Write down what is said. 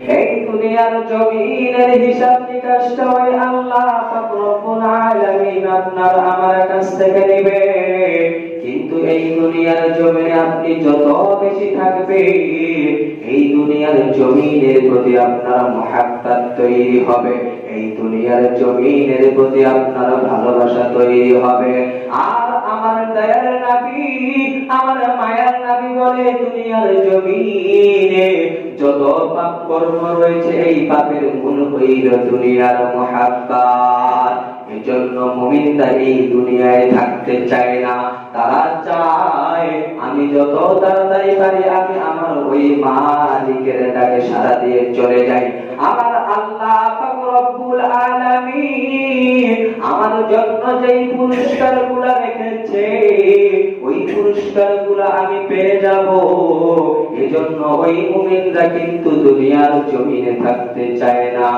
এই দুনিয়ার জমিনের হিসাব নিকাশটা ওই আল্লাহ পাক রব্বুল আলামিন আপনার আমার কাছ থেকে নেবে। কিন্তু এই দুনিয়ার জমিনে আপনি যত বেশি থাকবেন, এই দুনিয়ার জমিনের প্রতি আপনার মহাব্বত তৈরি হবে, এই দুনিয়ার জমিনের প্রতি আপনার ভালোবাসা তৈরি হবে। আর আমার দয়ার নবী, আমার মায়ার নবী বলে, দুনিয়ার জমিনে যত পাপ কর্ম রয়েছে, এই পাপের মূল হইল দুনিয়ার মহাব্বত। এজন্য মুমিনরা এই দুনিয়ায় থাকতে চায় না, তারা চায় আমি যত তাড়াতাড়ি পারি আমি আমার ওই মালিকের ডাকে সাড়া দিয়ে চলে যাই। আমার আল্লাহ পাক রব্বুল আলামিন আমার জন্য যেই পুরস্কারগুলো রেখেছে, ওই পুরস্কারগুলো আমি পেয়ে যাব। এজন্য ওই মুমিনরা কিন্তু দুনিয়ার জমিনে থাকতে চায় না।